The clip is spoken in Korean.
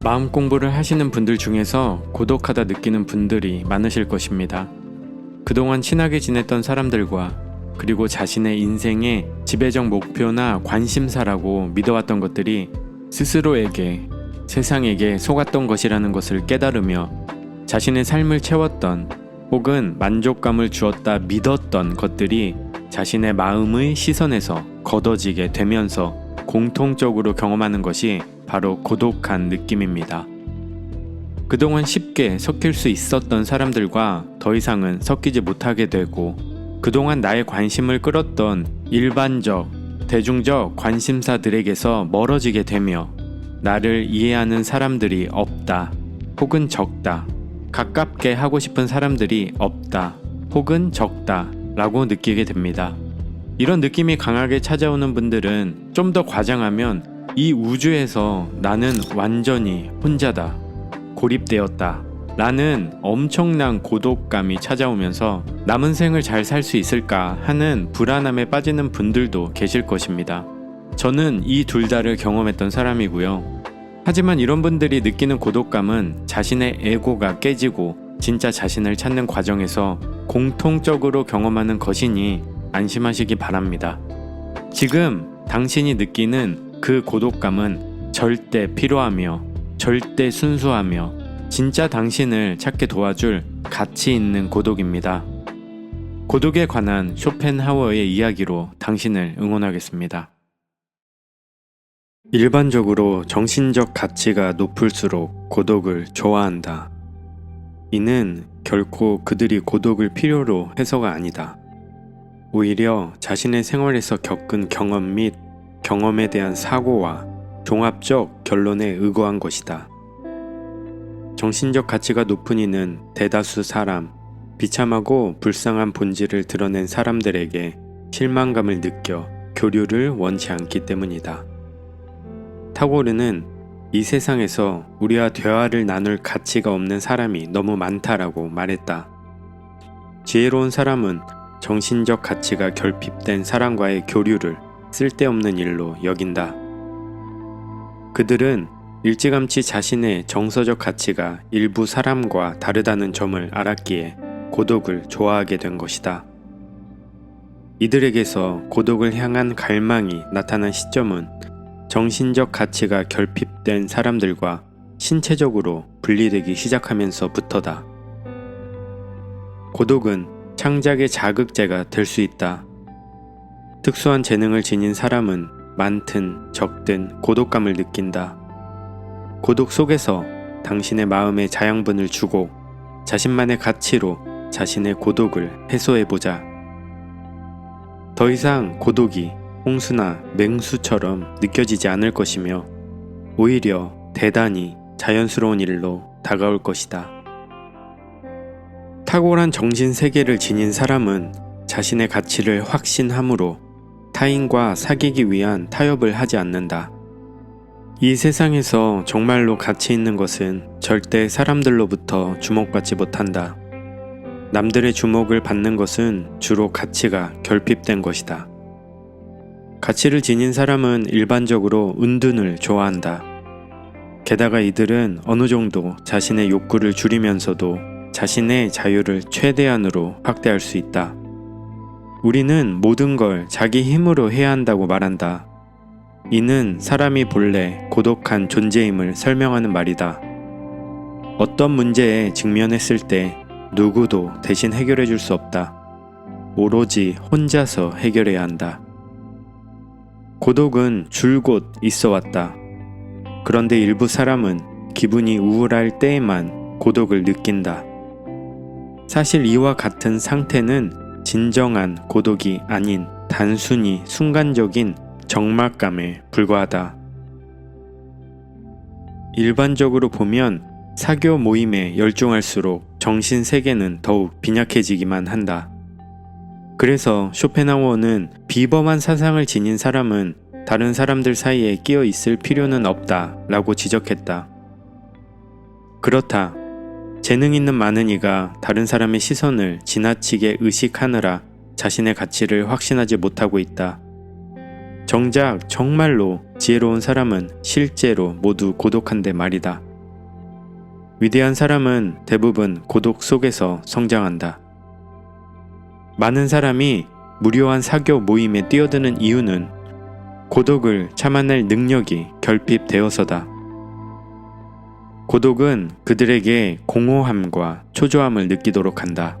마음 공부를 하시는 분들 중에서 고독하다 느끼는 분들이 많으실 것입니다. 그동안 친하게 지냈던 사람들과 그리고 자신의 인생의 지배적 목표나 관심사라고 믿어왔던 것들이 스스로에게, 세상에게 속았던 것이라는 것을 깨달으며 자신의 삶을 채웠던 혹은 만족감을 주었다 믿었던 것들이 자신의 마음의 시선에서 걷어지게 되면서 공통적으로 경험하는 것이 바로 고독한 느낌입니다. 그동안 쉽게 섞일 수 있었던 사람들과 더 이상은 섞이지 못하게 되고 그동안 나의 관심을 끌었던 일반적, 대중적 관심사들에게서 멀어지게 되며 나를 이해하는 사람들이 없다 혹은 적다, 가깝게 하고 싶은 사람들이 없다 혹은 적다 라고 느끼게 됩니다. 이런 느낌이 강하게 찾아오는 분들은 좀 더 과장하면 이 우주에서 나는 완전히 혼자다, 고립되었다 라는 엄청난 고독감이 찾아오면서 남은 생을 잘 살 수 있을까 하는 불안함에 빠지는 분들도 계실 것입니다. 저는 이 둘 다를 경험했던 사람이고요. 하지만 이런 분들이 느끼는 고독감은 자신의 에고가 깨지고 진짜 자신을 찾는 과정에서 공통적으로 경험하는 것이니 안심하시기 바랍니다. 지금 당신이 느끼는 그 고독감은 절대 필요하며 절대 순수하며 진짜 당신을 찾게 도와줄 가치 있는 고독입니다. 고독에 관한 쇼펜하우어의 이야기로 당신을 응원하겠습니다. 일반적으로 정신적 가치가 높을수록 고독을 좋아한다. 이는 결코 그들이 고독을 필요로 해서가 아니다. 오히려 자신의 생활에서 겪은 경험 및 경험에 대한 사고와 종합적 결론에 의거한 것이다. 정신적 가치가 높은 이는 대다수 사람, 비참하고 불쌍한 본질을 드러낸 사람들에게 실망감을 느껴 교류를 원치 않기 때문이다. 타고르는 이 세상에서 우리와 대화를 나눌 가치가 없는 사람이 너무 많다라고 말했다. 지혜로운 사람은 정신적 가치가 결핍된 사람과의 교류를 쓸데없는 일로 여긴다. 그들은 일찌감치 자신의 정서적 가치가 일부 사람과 다르다는 점을 알았기에 고독을 좋아하게 된 것이다. 이들에게서 고독을 향한 갈망이 나타난 시점은 정신적 가치가 결핍된 사람들과 신체적으로 분리되기 시작하면서부터다. 고독은 창작의 자극제가 될 수 있다. 특수한 재능을 지닌 사람은 많든 적든 고독감을 느낀다. 고독 속에서 당신의 마음에 자양분을 주고 자신만의 가치로 자신의 고독을 해소해보자. 더 이상 고독이 홍수나 맹수처럼 느껴지지 않을 것이며 오히려 대단히 자연스러운 일로 다가올 것이다. 탁월한 정신세계를 지닌 사람은 자신의 가치를 확신함으로 타인과 사귀기 위한 타협을 하지 않는다. 이 세상에서 정말로 가치 있는 것은 절대 사람들로부터 주목받지 못한다. 남들의 주목을 받는 것은 주로 가치가 결핍된 것이다. 가치를 지닌 사람은 일반적으로 은둔을 좋아한다. 게다가 이들은 어느 정도 자신의 욕구를 줄이면서도 자신의 자유를 최대한으로 확대할 수 있다. 우리는 모든 걸 자기 힘으로 해야 한다고 말한다. 이는 사람이 본래 고독한 존재임을 설명하는 말이다. 어떤 문제에 직면했을 때 누구도 대신 해결해 줄 수 없다. 오로지 혼자서 해결해야 한다. 고독은 줄곧 있어 왔다. 그런데 일부 사람은 기분이 우울할 때에만 고독을 느낀다. 사실 이와 같은 상태는 진정한 고독이 아닌 단순히 순간적인 적막감에 불과하다. 일반적으로 보면 사교 모임에 열중할수록 정신세계는 더욱 빈약해지기만 한다. 그래서 쇼펜하우어는 비범한 사상을 지닌 사람은 다른 사람들 사이에 끼어 있을 필요는 없다 라고 지적했다. 그렇다. 재능 있는 많은 이가 다른 사람의 시선을 지나치게 의식하느라 자신의 가치를 확신하지 못하고 있다. 정작 정말로 지혜로운 사람은 실제로 모두 고독한데 말이다. 위대한 사람은 대부분 고독 속에서 성장한다. 많은 사람이 무료한 사교 모임에 뛰어드는 이유는 고독을 참아낼 능력이 결핍되어서다. 고독은 그들에게 공허함과 초조함을 느끼도록 한다.